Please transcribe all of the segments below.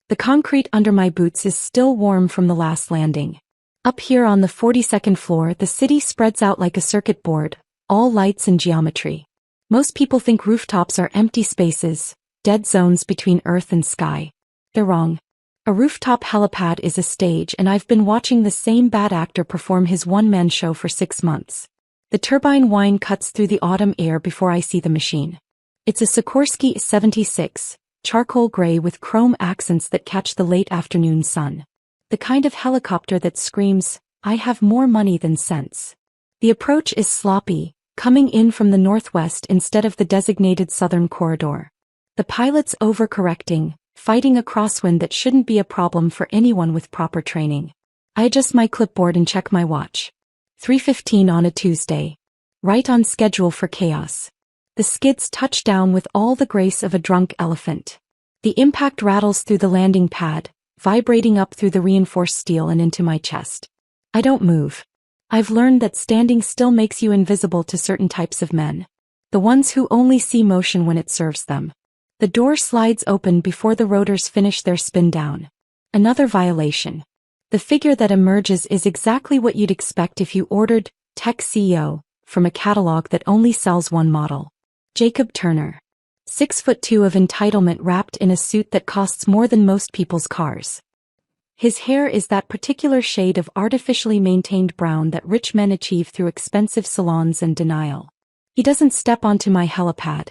The concrete under my boots is still warm from the last landing. Up here on the 42nd floor, the city spreads out like a circuit board, all lights and geometry. Most people think rooftops are empty spaces, dead zones between earth and sky. They're wrong. A rooftop helipad is a stage, and I've been watching the same bad actor perform his one-man show for 6 months. The turbine whine cuts through the autumn air before I see the machine. It's a Sikorsky 76, charcoal gray with chrome accents that catch the late afternoon sun. The kind of helicopter that screams, "I have more money than sense." The approach is sloppy, coming in from the northwest instead of the designated southern corridor. The pilot's overcorrecting, fighting a crosswind that shouldn't be a problem for anyone with proper training. I adjust my clipboard and check my watch. 3:15 on a Tuesday. Right on schedule for chaos. The skids touch down with all the grace of a drunk elephant. The impact rattles through the landing pad, vibrating up through the reinforced steel and into my chest. I don't move. I've learned that standing still makes you invisible to certain types of men. The ones who only see motion when it serves them. The door slides open before the rotors finish their spin down. Another violation. The figure that emerges is exactly what you'd expect if you ordered Tech CEO from a catalog that only sells one model. Jacob Turner. 6'2" of entitlement wrapped in a suit that costs more than most people's cars. His hair is that particular shade of artificially maintained brown that rich men achieve through expensive salons and denial. He doesn't step onto my helipad.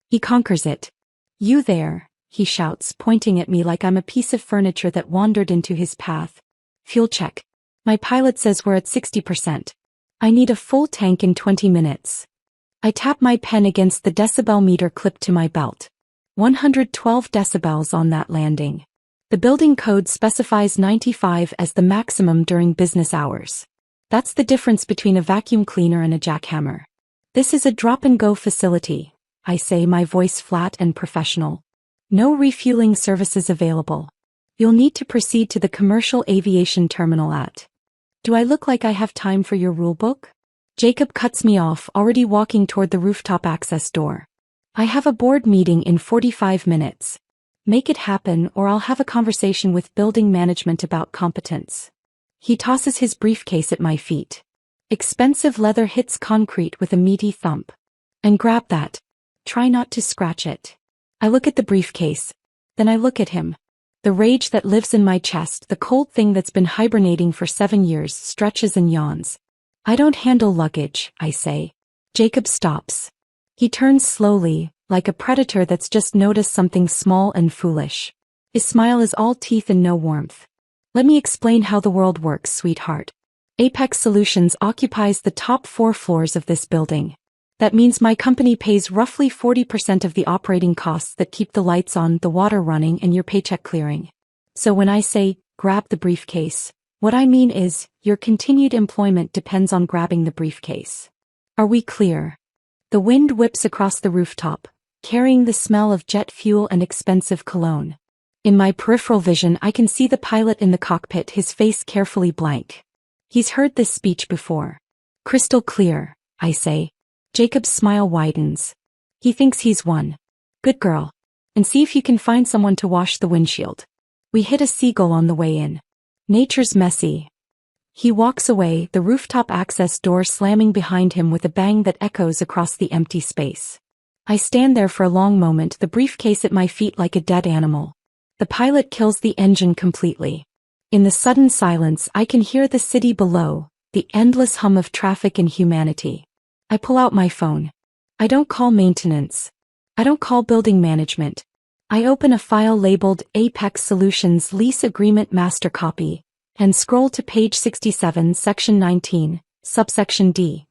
He conquers it. "You there," he shouts, pointing at me like I'm a piece of furniture that wandered into his path. "Fuel check. My pilot says we're at 60%. I need a full tank in 20 minutes. I tap my pen against the decibel meter clipped to my belt. 112 decibels on that landing. The building code specifies 95 as the maximum during business hours. That's the difference between a vacuum cleaner and a jackhammer. This is a drop-and-go facility," I say, my voice flat and professional. "No refueling services available. You'll need to proceed to the commercial aviation terminal at." "Do I look like I have time for your rulebook?" Jacob cuts me off, already walking toward the rooftop access door. "I have a board meeting in 45 minutes. Make it happen or I'll have a conversation with building management about competence." He tosses his briefcase at my feet. Expensive leather hits concrete with a meaty thump. "And grab that. Try not to scratch it." I look at the briefcase. Then I look at him. The rage that lives in my chest, the cold thing that's been hibernating for 7 years, stretches and yawns. "I don't handle luggage," I say. Jacob stops. He turns slowly, like a predator that's just noticed something small and foolish. His smile is all teeth and no warmth. "Let me explain how the world works, sweetheart. Apex Solutions occupies the top 4 floors of this building. That means my company pays roughly 40% of the operating costs that keep the lights on, the water running, and your paycheck clearing. So when I say, grab the briefcase, what I mean is, your continued employment depends on grabbing the briefcase. Are we clear?" The wind whips across the rooftop, carrying the smell of jet fuel and expensive cologne. In my peripheral vision, I can see the pilot in the cockpit, his face carefully blank. He's heard this speech before. "Crystal clear," I say. Jacob's smile widens. He thinks he's won. "Good girl. And see if you can find someone to wash the windshield." We hit a seagull on the way in. Nature's messy. He walks away, the rooftop access door slamming behind him with a bang that echoes across the empty space. I stand there for a long moment, the briefcase at my feet like a dead animal. The pilot kills the engine completely. In the sudden silence, I can hear the city below, the endless hum of traffic and humanity. I pull out my phone. I don't call maintenance. I don't call building management. I open a file labeled Apex Solutions Lease Agreement Master Copy, and scroll to page 67, section 19, subsection D.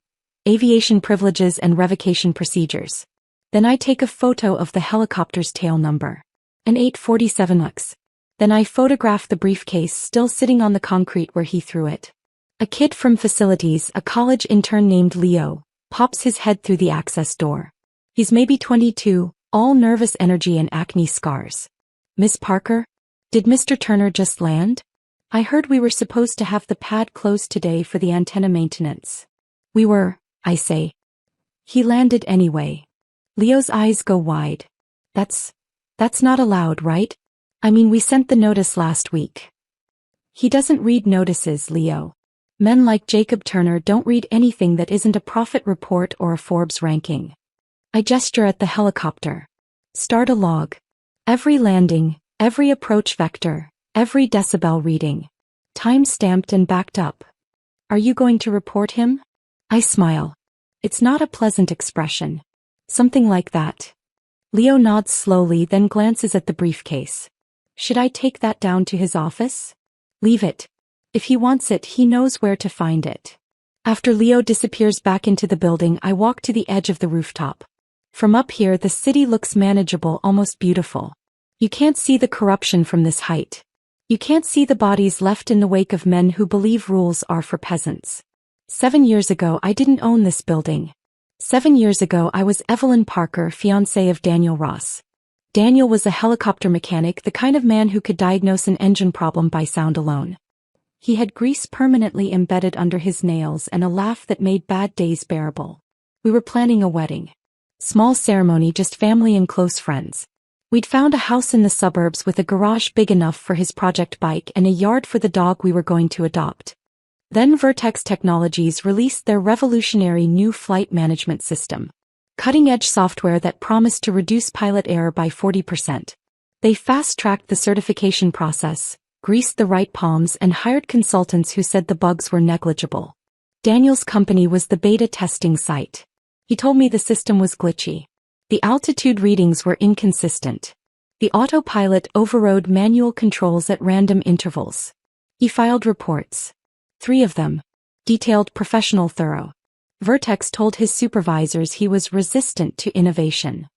Aviation Privileges and Revocation Procedures. Then I take a photo of the helicopter's tail number. An 847X. Then I photograph the briefcase still sitting on the concrete where he threw it. A kid from facilities, a college intern named Leo, pops his head through the access door. He's maybe 22, all nervous energy and acne scars. "Miss Parker? Did Mr. Turner just land? I heard we were supposed to have the pad closed today for the antenna maintenance." "We were," I say. "He landed anyway." Leo's eyes go wide. That's not allowed, right?" I mean, we sent the notice last week. He doesn't read notices, Leo. Men like Jacob Turner don't read anything that isn't a profit report or a Forbes ranking. I gesture at the helicopter. Start a log. Every landing, every approach vector, every decibel reading. Time-stamped and backed up. Are you going to report him? I smile. It's not a pleasant expression. Something like that. Leo nods slowly, then glances at the briefcase. Should I take that down to his office? Leave it. If he wants it, he knows where to find it. After Leo disappears back into the building, I walk to the edge of the rooftop. From up here, the city looks manageable, almost beautiful. You can't see the corruption from this height. You can't see the bodies left in the wake of men who believe rules are for peasants. 7 years ago, I didn't own this building. 7 years ago, I was Evelyn Parker, fiancée of Daniel Ross. Daniel was a helicopter mechanic, the kind of man who could diagnose an engine problem by sound alone. He had grease permanently embedded under his nails and a laugh that made bad days bearable. We were planning a wedding. Small ceremony, just family and close friends. We'd found a house in the suburbs with a garage big enough for his project bike and a yard for the dog we were going to adopt. Then Vertex Technologies released their revolutionary new flight management system. Cutting-edge software that promised to reduce pilot error by 40%. They fast-tracked the certification process, greased the right palms, and hired consultants who said the bugs were negligible. Daniel's company was the beta testing site. He told me the system was glitchy. The altitude readings were inconsistent. The autopilot overrode manual controls at random intervals. He filed reports. 3 of them. Detailed, professional, thorough. Vertex told his supervisors he was resistant to innovation.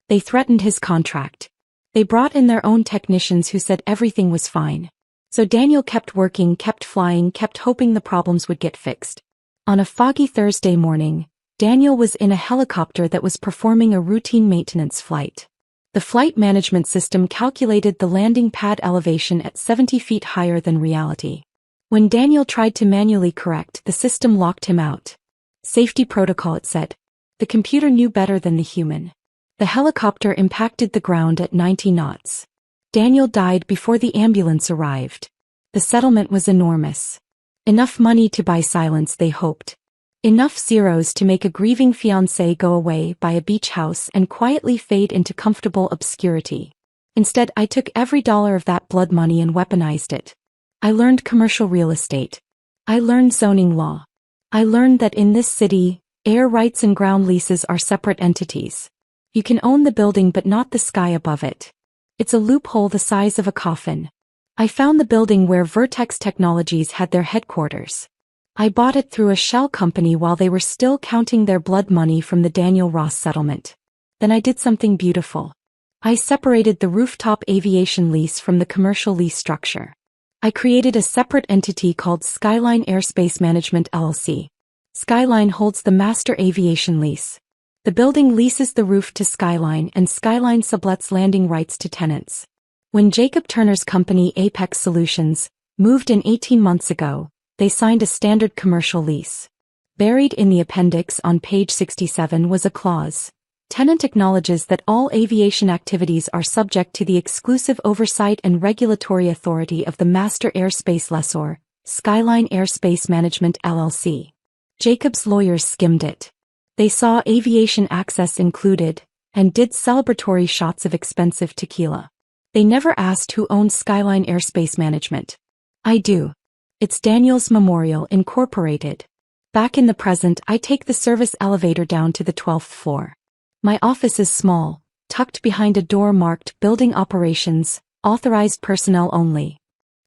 They threatened his contract. They brought in their own technicians who said everything was fine. So Daniel kept working, kept flying, kept hoping the problems would get fixed. On a foggy Thursday morning, Daniel was in a helicopter that was performing a routine maintenance flight. The flight management system calculated the landing pad elevation at 70 feet higher than reality. When Daniel tried to manually correct, the system locked him out. Safety protocol, it said. The computer knew better than the human. The helicopter impacted the ground at 90 knots. Daniel died before the ambulance arrived. The settlement was enormous. Enough money to buy silence, they hoped. Enough zeros to make a grieving fiancé go away, buy a beach house, and quietly fade into comfortable obscurity. Instead, I took every dollar of that blood money and weaponized it. I learned commercial real estate. I learned zoning law. I learned that in this city, air rights and ground leases are separate entities. You can own the building but not the sky above it. It's a loophole the size of a coffin. I found the building where Vertex Technologies had their headquarters. I bought it through a shell company while they were still counting their blood money from the Daniel Ross settlement. Then I did something beautiful. I separated the rooftop aviation lease from the commercial lease structure. I created a separate entity called Skyline Airspace Management LLC. Skyline holds the master aviation lease. The building leases the roof to Skyline, and Skyline sublets landing rights to tenants. When Jacob Turner's company Apex Solutions moved in 18 months ago, they signed a standard commercial lease. Buried in the appendix on page 67 was a clause. Tenant acknowledges that all aviation activities are subject to the exclusive oversight and regulatory authority of the master airspace lessor, Skyline Airspace Management LLC. Jacob's lawyers skimmed it. They saw aviation access included, and did celebratory shots of expensive tequila. They never asked who owns Skyline Airspace Management. I do. It's Daniel's Memorial Incorporated. Back in the present, I take the service elevator down to the 12th floor. My office is small, tucked behind a door marked Building Operations, Authorized Personnel Only.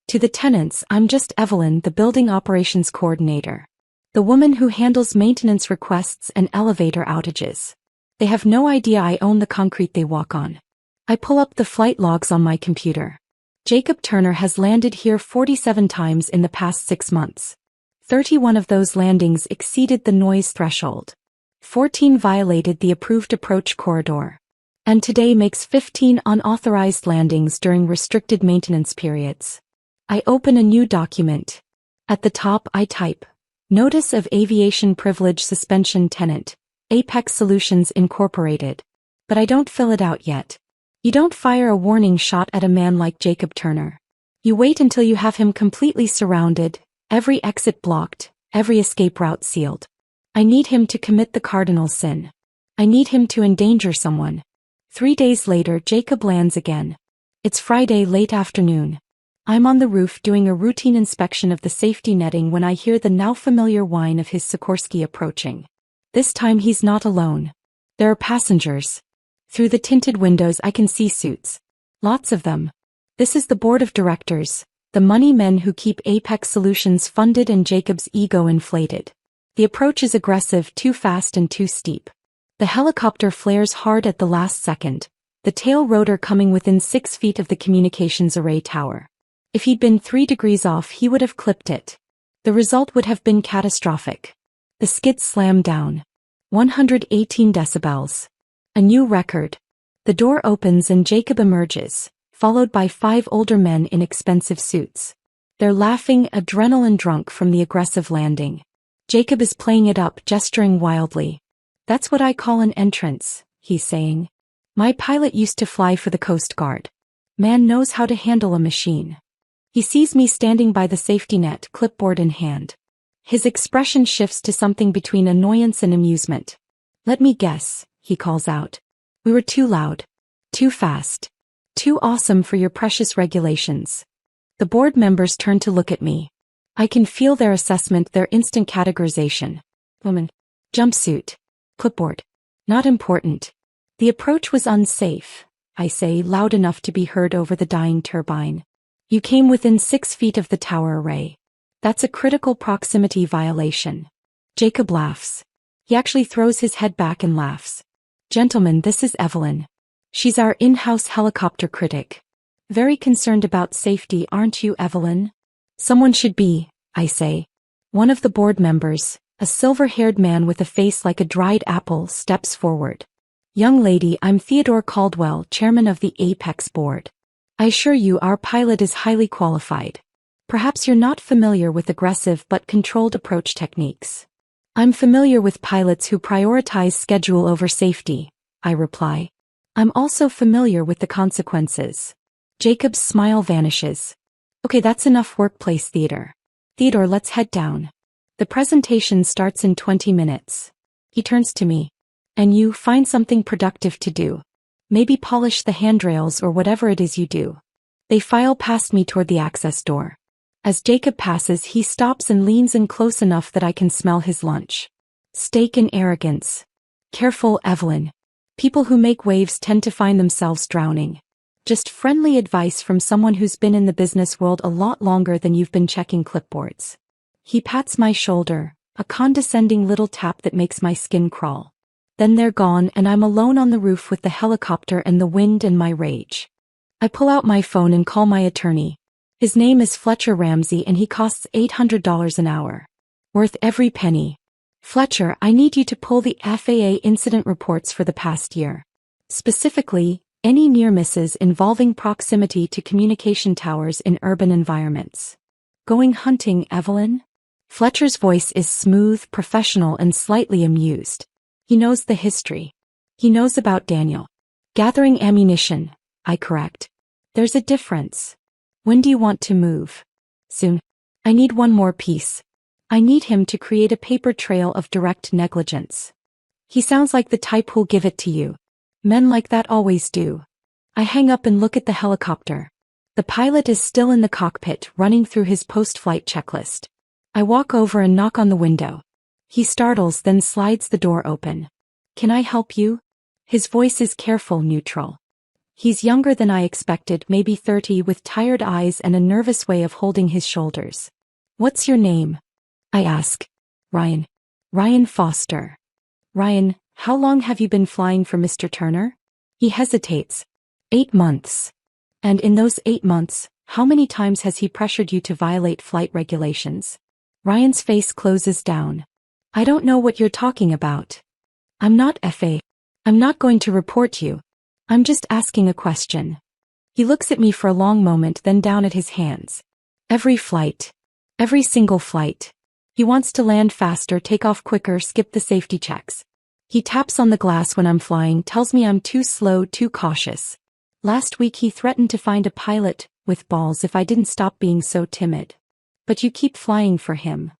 To the tenants, I'm just Evelyn, the Building Operations Coordinator. The woman who handles maintenance requests and elevator outages. They have no idea I own the concrete they walk on. I pull up the flight logs on my computer. Jacob Turner has landed here 47 times in the past 6 months. 31 of those landings exceeded the noise threshold. 14 violated the approved approach corridor. And today makes 15 unauthorized landings during restricted maintenance periods. I open a new document. At the top I type, Notice of Aviation Privilege Suspension Tenant, Apex Solutions Incorporated. But I don't fill it out yet. You don't fire a warning shot at a man like Jacob Turner. You wait until you have him completely surrounded, every exit blocked, every escape route sealed. I need him to commit the cardinal sin. I need him to endanger someone. 3 days later, Jacob lands again. It's Friday late afternoon. I'm on the roof doing a routine inspection of the safety netting when I hear the now familiar whine of his Sikorsky approaching. This time he's not alone. There are passengers. Through the tinted windows I can see suits. Lots of them. This is the board of directors, the money men who keep Apex Solutions funded and Jacob's ego inflated. The approach is aggressive, too fast and too steep. The helicopter flares hard at the last second, the tail rotor coming within 6 feet of the communications array tower. If he'd been 3 degrees off, he would have clipped it. The result would have been catastrophic. The skids slam down. 118 decibels. A new record. The door opens and Jacob emerges, followed by 5 older men in expensive suits. They're laughing, adrenaline drunk from the aggressive landing. Jacob is playing it up, gesturing wildly. That's what I call an entrance, he's saying. My pilot used to fly for the Coast Guard. Man knows how to handle a machine. He sees me standing by the safety net, clipboard in hand. His expression shifts to something between annoyance and amusement. Let me guess, he calls out. We were too loud. Too fast. Too awesome for your precious regulations. The board members turn to look at me. I can feel their assessment, their instant categorization. Woman. Jumpsuit. Clipboard. Not important. The approach was unsafe, I say, loud enough to be heard over the dying turbine. You came within 6 feet of the tower array. That's a critical proximity violation. Jacob laughs. He actually throws his head back and laughs. Gentlemen, this is Evelyn. She's our in-house helicopter critic. Very concerned about safety, aren't you, Evelyn? Someone should be, I say. One of the board members, a silver-haired man with a face like a dried apple, steps forward. Young lady, I'm Theodore Caldwell, chairman of the Apex board. I assure you our pilot is highly qualified. Perhaps you're not familiar with aggressive but controlled approach techniques. I'm familiar with pilots who prioritize schedule over safety, I reply. I'm also familiar with the consequences. Jacob's smile vanishes. Okay, that's enough workplace theater. Theodore, let's head down. The presentation starts in 20 minutes. He turns to me. And you, find something productive to do. Maybe polish the handrails or whatever it is you do. They file past me toward the access door. As Jacob passes, he stops and leans in close enough that I can smell his lunch. Steak and arrogance. Careful, Evelyn. People who make waves tend to find themselves drowning. Just friendly advice from someone who's been in the business world a lot longer than you've been checking clipboards. He pats my shoulder, a condescending little tap that makes my skin crawl. Then they're gone and I'm alone on the roof with the helicopter and the wind and my rage. I pull out my phone and call my attorney. His name is Fletcher Ramsey and he costs $800 an hour. Worth every penny. Fletcher, I need you to pull the FAA incident reports for the past year. Specifically, any near misses involving proximity to communication towers in urban environments. Going hunting, Evelyn? Fletcher's voice is smooth, professional and slightly amused. He knows the history. He knows about Daniel. Gathering ammunition, I correct. There's a difference. When do you want to move? Soon. I need one more piece. I need him to create a paper trail of direct negligence. He sounds like the type who'll give it to you. Men like that always do. I hang up and look at the helicopter. The pilot is still in the cockpit, running through his post-flight checklist. I walk over and knock on the window. He startles, then slides the door open. Can I help you? His voice is careful, neutral. He's younger than I expected, maybe 30, with tired eyes and a nervous way of holding his shoulders. What's your name? I ask. Ryan. Ryan Foster. Ryan, how long have you been flying for Mr. Turner? He hesitates. 8 months. And in those 8 months, how many times has he pressured you to violate flight regulations? Ryan's face closes down. I don't know what you're talking about. I'm not FA. I'm not going to report you. I'm just asking a question. He looks at me for a long moment, then down at his hands. Every flight. Every single flight. He wants to land faster, take off quicker, skip the safety checks. He taps on the glass when I'm flying, tells me I'm too slow, too cautious. Last week he threatened to find a pilot with balls if I didn't stop being so timid. But you keep flying for him.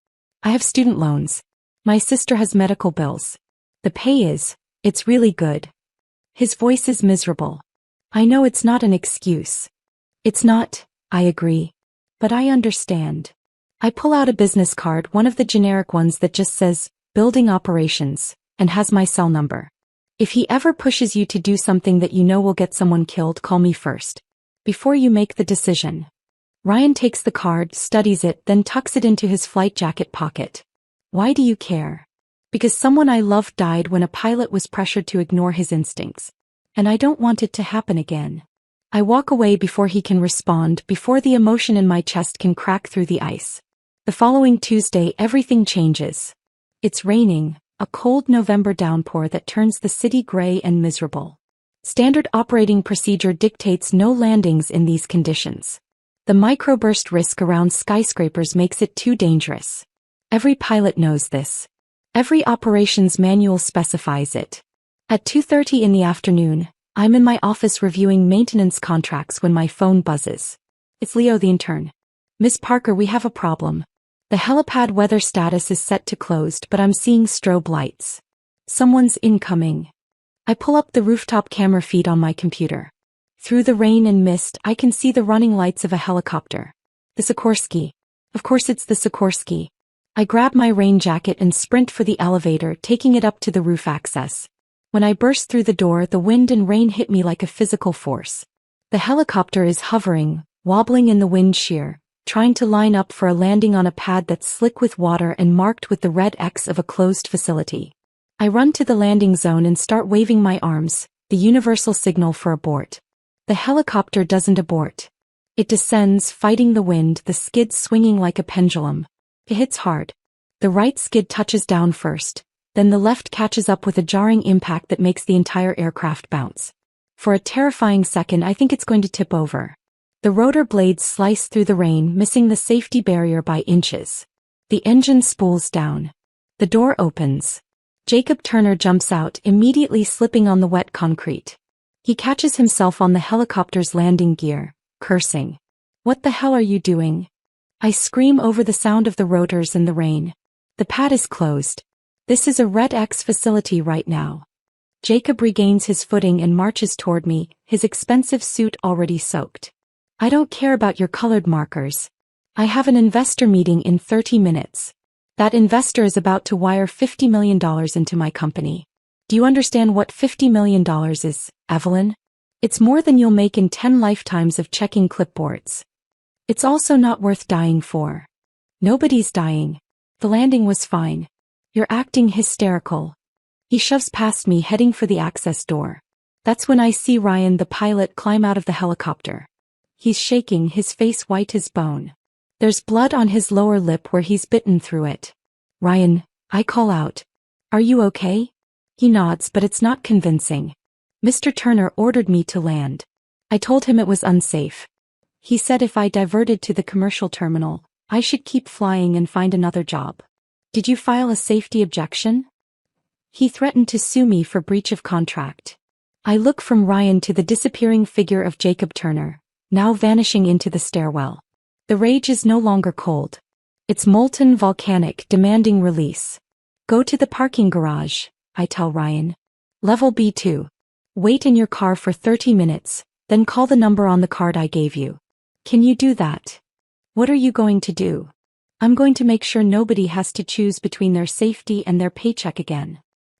I have student loans. My sister has medical bills. The pay it's really good. His voice is miserable. I know it's not an excuse. It's not, I agree. But I understand. I pull out a business card, one of the generic ones that just says, Building Operations, and has my cell number. If he ever pushes you to do something that you know will get someone killed, call me first. Before you make the decision. Ryan takes the card, studies it, then tucks it into his flight jacket pocket. Why do you care? Because someone I loved died when a pilot was pressured to ignore his instincts. And I don't want it to happen again. I walk away before he can respond, before the emotion in my chest can crack through the ice. The following Tuesday, everything changes. It's raining, a cold November downpour that turns the city gray and miserable. Standard operating procedure dictates no landings in these conditions. The microburst risk around skyscrapers makes it too dangerous. Every pilot knows this. Every operations manual specifies it. At 2:30 in the afternoon, I'm in my office reviewing maintenance contracts when my phone buzzes. It's Leo the intern. Miss Parker, we have a problem. The helipad weather status is set to closed, but I'm seeing strobe lights. Someone's incoming. I pull up the rooftop camera feed on my computer. Through the rain and mist, I can see the running lights of a helicopter. The Sikorsky. Of course it's the Sikorsky. I grab my rain jacket and sprint for the elevator, taking it up to the roof access. When I burst through the door, the wind and rain hit me like a physical force. The helicopter is hovering, wobbling in the wind shear, trying to line up for a landing on a pad that's slick with water and marked with the red X of a closed facility. I run to the landing zone and start waving my arms, the universal signal for abort. The helicopter doesn't abort. It descends, fighting the wind, the skid swinging like a pendulum. It hits hard. The right skid touches down first, then the left catches up with a jarring impact that makes the entire aircraft bounce. For a terrifying second, I think it's going to tip over. The rotor blades slice through the rain, missing the safety barrier by inches. The engine spools down. The door opens. Jacob Turner jumps out, immediately slipping on the wet concrete. He catches himself on the helicopter's landing gear, cursing. What the hell are you doing? I scream over the sound of the rotors and the rain. The pad is closed. This is a Red X facility right now. Jacob regains his footing and marches toward me, his expensive suit already soaked. I don't care about your colored markers. I have an investor meeting in 30 minutes. That investor is about to wire $50 million into my company. Do you understand what $50 million is, Evelyn? It's more than you'll make in 10 lifetimes of checking clipboards. It's also not worth dying for. Nobody's dying. The landing was fine. You're acting hysterical. He shoves past me, heading for the access door. That's when I see Ryan, the pilot, climb out of the helicopter. He's shaking, his face white as bone. There's blood on his lower lip where he's bitten through it. Ryan, I call out. Are you okay? He nods, but it's not convincing. Mr. Turner ordered me to land. I told him it was unsafe. He said if I diverted to the commercial terminal, I should keep flying and find another job. Did you file a safety objection? He threatened to sue me for breach of contract. I look from Ryan to the disappearing figure of Jacob Turner, now vanishing into the stairwell. The rage is no longer cold. It's molten, volcanic, demanding release. Go to the parking garage, I tell Ryan. Level B2. Wait in your car for 30 minutes, then call the number on the card I gave you. Can you do that? What are you going to do? I'm going to make sure nobody has to choose between their safety and their paycheck again.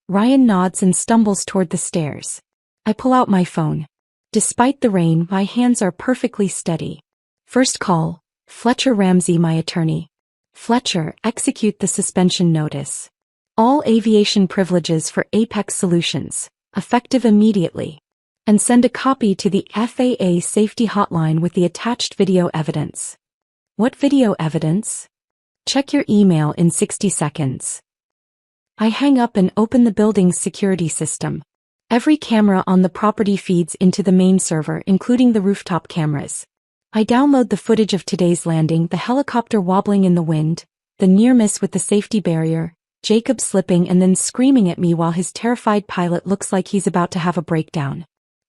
Ryan nods and stumbles toward the stairs. I pull out my phone. Despite the rain, my hands are perfectly steady. First call, Fletcher Ramsey, my attorney. Fletcher, execute the suspension notice. All aviation privileges for Apex Solutions, effective immediately. And send a copy to the FAA safety hotline with the attached video evidence. What video evidence? Check your email in 60 seconds. I hang up and open the building's security system. Every camera on the property feeds into the main server, including the rooftop cameras. I download the footage of today's landing, the helicopter wobbling in the wind, the near miss with the safety barrier, Jacob slipping and then screaming at me while his terrified pilot looks like he's about to have a breakdown.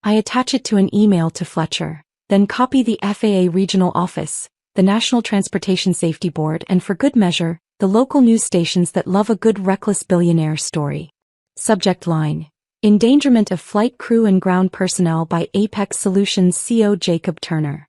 I attach it to an email to Fletcher, then copy the FAA regional office, the National Transportation Safety Board, and for good measure, the local news stations that love a good reckless billionaire story. Subject line: Endangerment of flight crew and ground personnel by Apex Solutions CEO Jacob Turner.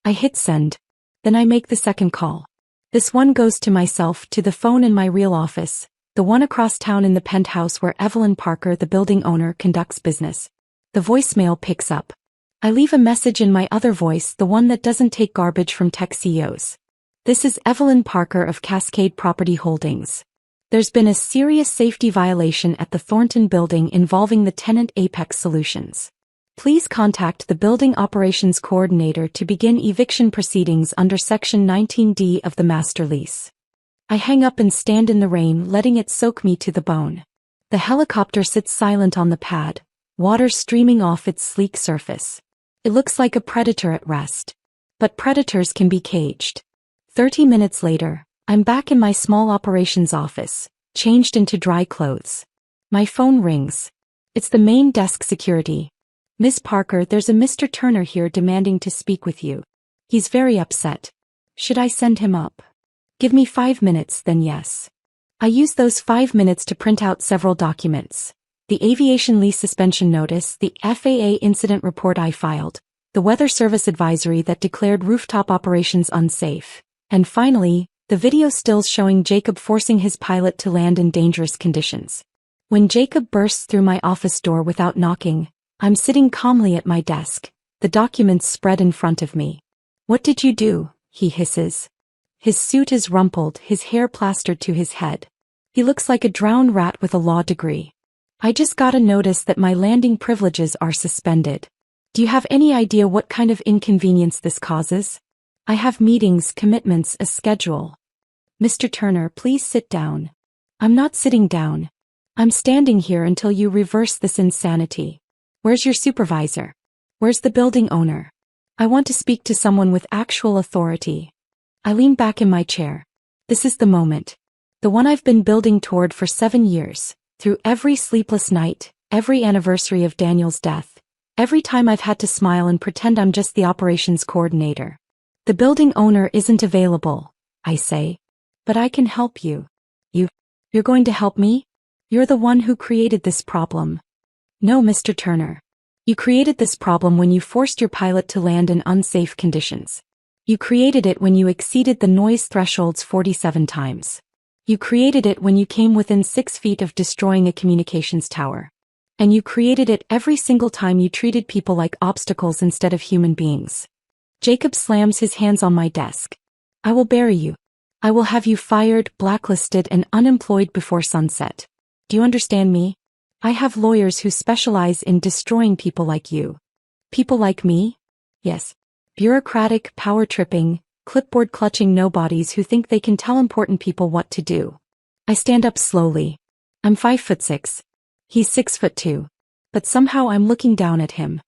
I hit send. Then I make the second call. This one goes to myself, to the phone in my real office, the one across town in the penthouse where Evelyn Parker, the building owner, conducts business. The voicemail picks up. I leave a message in my other voice, the one that doesn't take garbage from tech CEOs. This is Evelyn Parker of Cascade Property Holdings. There's been a serious safety violation at the Thornton building involving the tenant Apex Solutions. Please contact the building operations coordinator to begin eviction proceedings under Section 19D of the master lease. I hang up and stand in the rain, letting it soak me to the bone. The helicopter sits silent on the pad, water streaming off its sleek surface. It looks like a predator at rest. But predators can be caged. 30 minutes later, I'm back in my small operations office, changed into dry clothes. My phone rings. It's the main desk security. Miss Parker, there's a Mr. Turner here demanding to speak with you. He's very upset. Should I send him up? Give me 5 minutes, then yes. I use those 5 minutes to print out several documents. The aviation lease suspension notice, the FAA incident report I filed, the weather service advisory that declared rooftop operations unsafe, and finally, the video stills showing Jacob forcing his pilot to land in dangerous conditions. When Jacob bursts through my office door without knocking, I'm sitting calmly at my desk, the documents spread in front of me. What did you do? He hisses. His suit is rumpled, his hair plastered to his head. He looks like a drowned rat with a law degree. I just got a notice that my landing privileges are suspended. Do you have any idea what kind of inconvenience this causes? I have meetings, commitments, a schedule. Mr. Turner, please sit down. I'm not sitting down. I'm standing here until you reverse this insanity. Where's your supervisor? Where's the building owner? I want to speak to someone with actual authority. I lean back in my chair. This is the moment. The one I've been building toward for 7 years, through every sleepless night, every anniversary of Daniel's death, every time I've had to smile and pretend I'm just the operations coordinator. The building owner isn't available, I say. But I can help you. You're going to help me? You're the one who created this problem. No, Mr. Turner. You created this problem when you forced your pilot to land in unsafe conditions. You created it when you exceeded the noise thresholds 47 times. You created it when you came within 6 feet of destroying a communications tower. And you created it every single time you treated people like obstacles instead of human beings. Jacob slams his hands on my desk. I will bury you. I will have you fired, blacklisted, and unemployed before sunset. Do you understand me? I have lawyers who specialize in destroying people like you. People like me? Yes. Bureaucratic, power-tripping, clipboard-clutching nobodies who think they can tell important people what to do. I stand up slowly. I'm 5'6". He's 6'2". But somehow I'm looking down at him.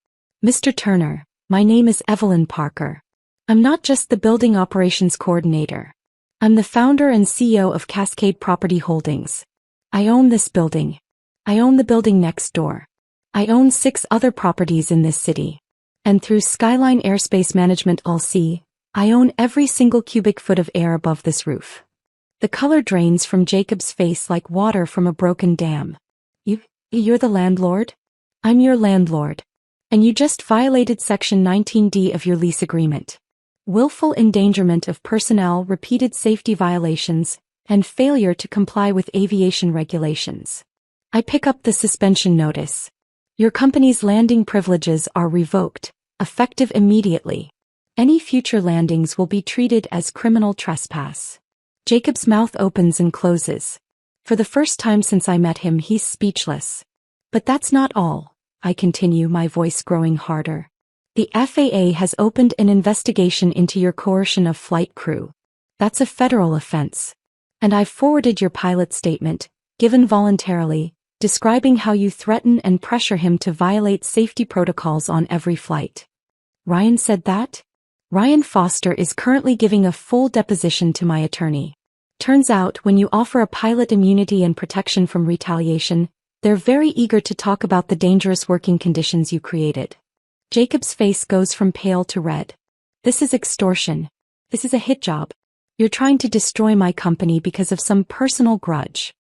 Mr. Turner, my name is Evelyn Parker. I'm not just the building operations coordinator. I'm the founder and CEO of Cascade Property Holdings. I own this building. I own the building next door. I own 6 other properties in this city. And through Skyline Airspace Management LC, I own every single cubic foot of air above this roof. The color drains from Jacob's face like water from a broken dam. You're the landlord? I'm your landlord. And you just violated Section 19D of your lease agreement. Willful endangerment of personnel, repeated safety violations, and failure to comply with aviation regulations. I pick up the suspension notice. Your company's landing privileges are revoked, effective immediately. Any future landings will be treated as criminal trespass. Jacob's mouth opens and closes. For the first time since I met him, he's speechless. But that's not all, I continue, my voice growing harder. The FAA has opened an investigation into your coercion of flight crew. That's a federal offense. And I've forwarded your pilot's statement, given voluntarily, describing how you threaten and pressure him to violate safety protocols on every flight. Ryan said that? Ryan Foster is currently giving a full deposition to my attorney. Turns out when you offer a pilot immunity and protection from retaliation, they're very eager to talk about the dangerous working conditions you created. Jacob's face goes from pale to red. This is extortion. This is a hit job. You're trying to destroy my company because of some personal grudge.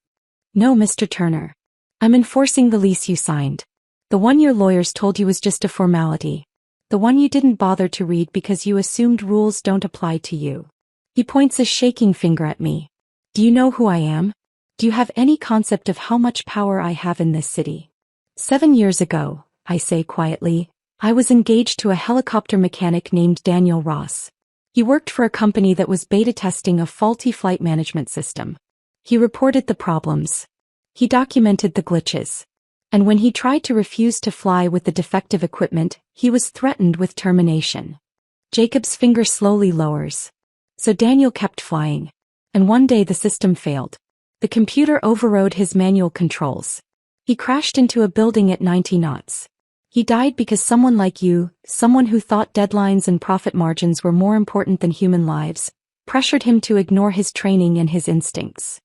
No, Mr. Turner. I'm enforcing the lease you signed. The one your lawyers told you was just a formality. The one you didn't bother to read because you assumed rules don't apply to you. He points a shaking finger at me. Do you know who I am? Do you have any concept of how much power I have in this city? 7 years ago, I say quietly, I was engaged to a helicopter mechanic named Daniel Ross. He worked for a company that was beta testing a faulty flight management system. He reported the problems. He documented the glitches. And when he tried to refuse to fly with the defective equipment, he was threatened with termination. Jacob's finger slowly lowers. So Daniel kept flying. And one day the system failed. The computer overrode his manual controls. He crashed into a building at 90 knots. He died because someone like you, someone who thought deadlines and profit margins were more important than human lives, pressured him to ignore his training and his instincts.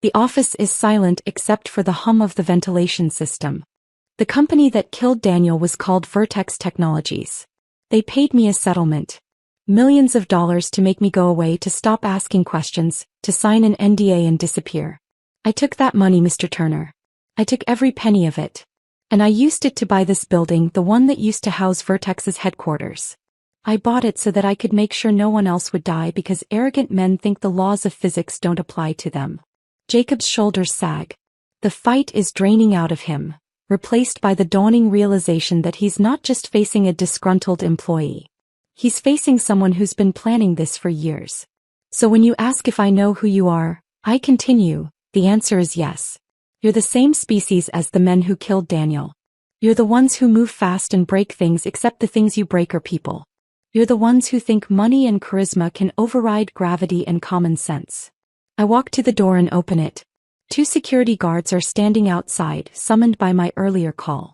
The office is silent except for the hum of the ventilation system. The company that killed Daniel was called Vertex Technologies. They paid me a settlement. Millions of dollars to make me go away, to stop asking questions, to sign an NDA and disappear. I took that money, Mr. Turner. I took every penny of it. And I used it to buy this building, the one that used to house Vertex's headquarters. I bought it so that I could make sure no one else would die because arrogant men think the laws of physics don't apply to them. Jacob's shoulders sag. The fight is draining out of him, replaced by the dawning realization that he's not just facing a disgruntled employee. He's facing someone who's been planning this for years. So when you ask if I know who you are, I continue, the answer is yes. You're the same species as the men who killed Daniel. You're the ones who move fast and break things, except the things you break are people. You're the ones who think money and charisma can override gravity and common sense. I walk to the door and open it. 2 security guards are standing outside, summoned by my earlier call.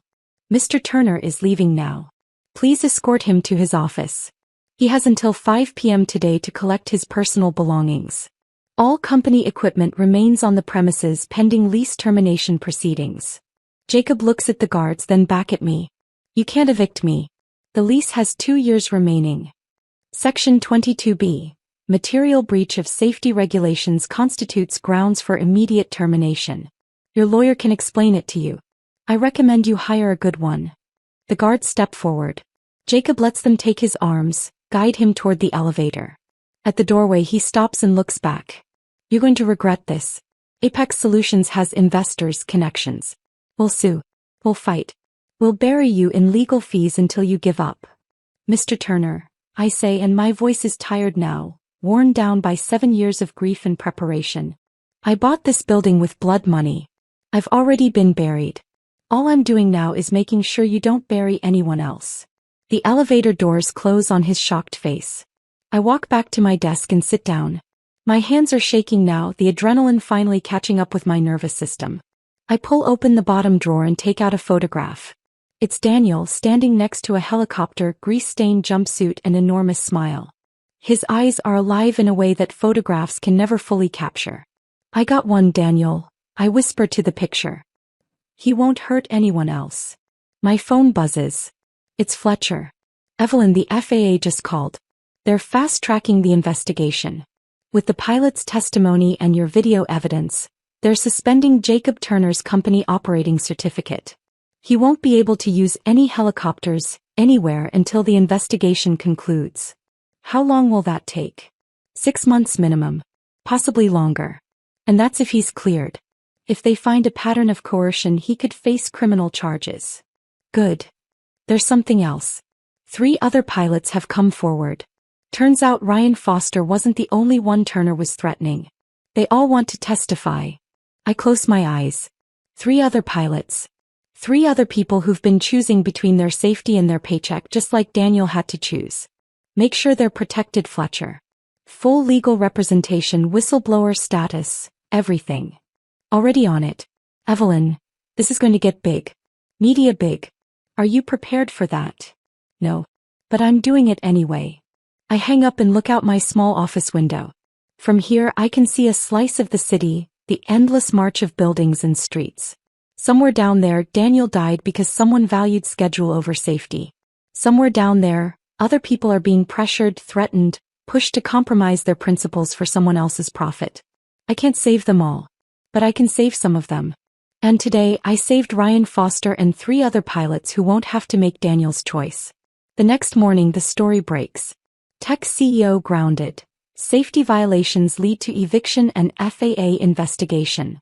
Mr. Turner is leaving now. Please escort him to his office. He has until 5 p.m. today to collect his personal belongings. All company equipment remains on the premises pending lease termination proceedings. Jacob looks at the guards, then back at me. You can't evict me. The lease has 2 years remaining. Section 22B. Material breach of safety regulations constitutes grounds for immediate termination. Your lawyer can explain it to you. I recommend you hire a good one. The guards step forward. Jacob lets them take his arms, guide him toward the elevator. At the doorway he stops and looks back. You're going to regret this. Apex Solutions has investors' connections. We'll sue. We'll fight. We'll bury you in legal fees until you give up. Mr. Turner, I say, and my voice is tired now, worn down by 7 years of grief and preparation. I bought this building with blood money. I've already been buried. All I'm doing now is making sure you don't bury anyone else. The elevator doors close on his shocked face. I walk back to my desk and sit down. My hands are shaking now, the adrenaline finally catching up with my nervous system. I pull open the bottom drawer and take out a photograph. It's Daniel standing next to a helicopter, grease-stained jumpsuit and enormous smile. His eyes are alive in a way that photographs can never fully capture. I got one, Daniel, I whisper to the picture. He won't hurt anyone else. My phone buzzes. It's Fletcher. Evelyn, the FAA just called. They're fast-tracking the investigation. With the pilot's testimony and your video evidence, they're suspending Jacob Turner's company operating certificate. He won't be able to use any helicopters, anywhere until the investigation concludes. How long will that take? 6 months minimum. Possibly longer. And that's if he's cleared. If they find a pattern of coercion, he could face criminal charges. Good. There's something else. 3 other pilots have come forward. Turns out Ryan Foster wasn't the only one Turner was threatening. They all want to testify. I close my eyes. 3 other pilots. 3 other people who've been choosing between their safety and their paycheck, just like Daniel had to choose. Make sure they're protected, Fletcher. Full legal representation, whistleblower status, everything. Already on it. Evelyn, this is going to get big. Media big. Are you prepared for that? No. But I'm doing it anyway. I hang up and look out my small office window. From here I can see a slice of the city, the endless march of buildings and streets. Somewhere down there, Daniel died because someone valued schedule over safety. Somewhere down there, other people are being pressured, threatened, pushed to compromise their principles for someone else's profit. I can't save them all, but I can save some of them. And today, I saved Ryan Foster and 3 other pilots who won't have to make Daniel's choice. The next morning, the story breaks. Tech CEO grounded. Safety violations lead to eviction and FAA investigation.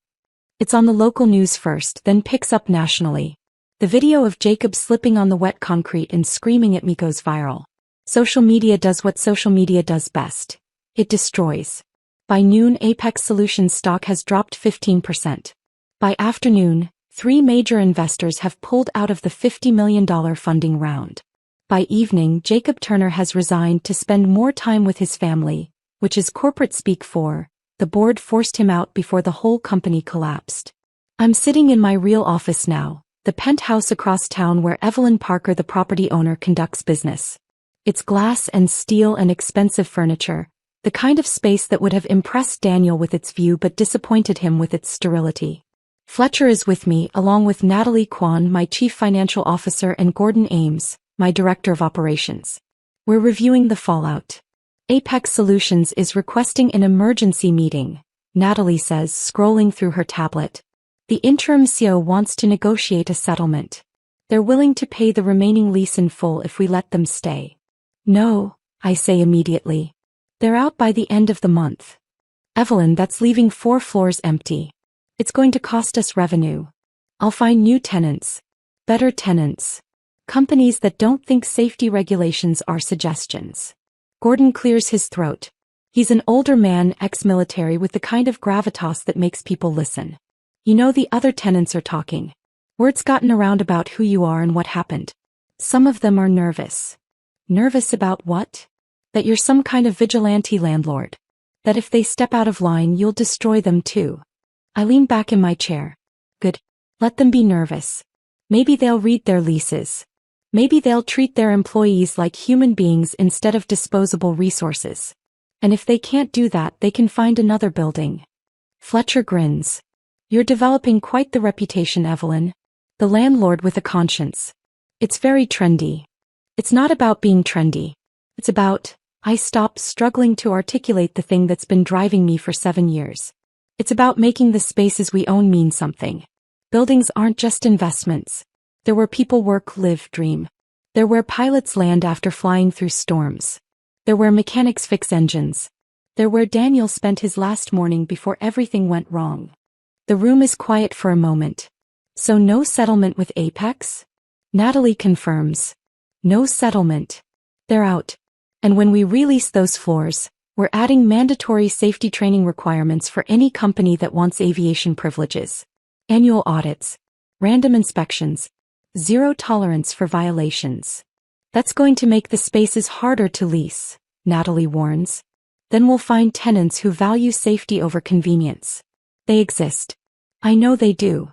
It's on the local news first, then picks up nationally. The video of Jacob slipping on the wet concrete and screaming at me goes viral. Social media does what social media does best. It destroys. By noon, Apex Solutions stock has dropped 15%. By afternoon, 3 major investors have pulled out of the $50 million funding round. By evening, Jacob Turner has resigned to spend more time with his family, which is corporate speak for, the board forced him out before the whole company collapsed. I'm sitting in my real office now, the penthouse across town where Evelyn Parker, the property owner, conducts business. It's glass and steel and expensive furniture, the kind of space that would have impressed Daniel with its view but disappointed him with its sterility. Fletcher is with me, along with Natalie Kwan, my chief financial officer, and Gordon Ames, my director of operations. We're reviewing the fallout. Apex Solutions is requesting an emergency meeting, Natalie says, scrolling through her tablet. The interim CEO wants to negotiate a settlement. They're willing to pay the remaining lease in full if we let them stay. No, I say immediately. They're out by the end of the month. Evelyn, that's leaving 4 floors empty. It's going to cost us revenue. I'll find new tenants. Better tenants. Companies that don't think safety regulations are suggestions. Gordon clears his throat. He's an older man, ex-military, with the kind of gravitas that makes people listen. You know, the other tenants are talking. Word's gotten around about who you are and what happened. Some of them are nervous. Nervous about what? That you're some kind of vigilante landlord. That if they step out of line, you'll destroy them too. I lean back in my chair. Good. Let them be nervous. Maybe they'll read their leases. Maybe they'll treat their employees like human beings instead of disposable resources. And if they can't do that, they can find another building. Fletcher grins. You're developing quite the reputation, Evelyn. The landlord with a conscience. It's very trendy. It's not about being trendy. It's about, I stop struggling to articulate the thing that's been driving me for 7 years. It's about making the spaces we own mean something. Buildings aren't just investments. They're where people work, live, dream. They're where pilots land after flying through storms. They're where mechanics fix engines. They're where Daniel spent his last morning before everything went wrong. The room is quiet for a moment. So no settlement with Apex? Natalie confirms. No settlement. They're out. And when we release those floors, we're adding mandatory safety training requirements for any company that wants aviation privileges. Annual audits. Random inspections. Zero tolerance for violations. That's going to make the spaces harder to lease, Natalie warns. Then we'll find tenants who value safety over convenience. They exist. I know they do.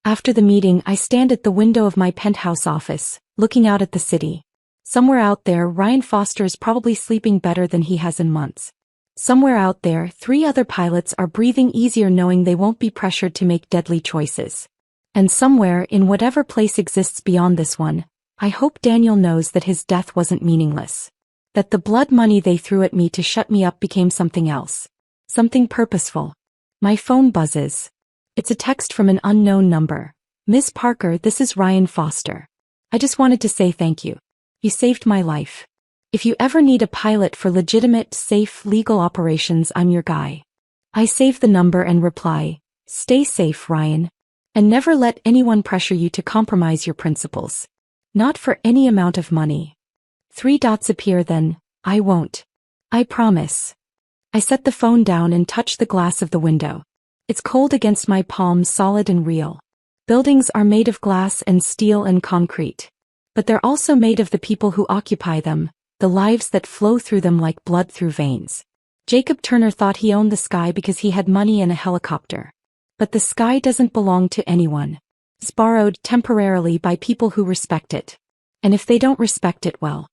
After the meeting, I stand at the window of my penthouse office, looking out at the city. Somewhere out there, Ryan Foster is probably sleeping better than he has in months. Somewhere out there, 3 other pilots are breathing easier knowing they won't be pressured to make deadly choices. And somewhere, in whatever place exists beyond this one, I hope Daniel knows that his death wasn't meaningless. That the blood money they threw at me to shut me up became something else. Something purposeful. My phone buzzes. It's a text from an unknown number. Miss Parker, this is Ryan Foster. I just wanted to say thank you. You saved my life. If you ever need a pilot for legitimate, safe, legal operations, I'm your guy. I save the number and reply, stay safe, Ryan. And never let anyone pressure you to compromise your principles. Not for any amount of money. 3 dots appear then, I won't. I promise. I set the phone down and touch the glass of the window. It's cold against my palm, solid and real. Buildings are made of glass and steel and concrete. But they're also made of the people who occupy them, the lives that flow through them like blood through veins. Jacob Turner thought he owned the sky because he had money and a helicopter. But the sky doesn't belong to anyone. It's borrowed temporarily by people who respect it. And if they don't respect it, well,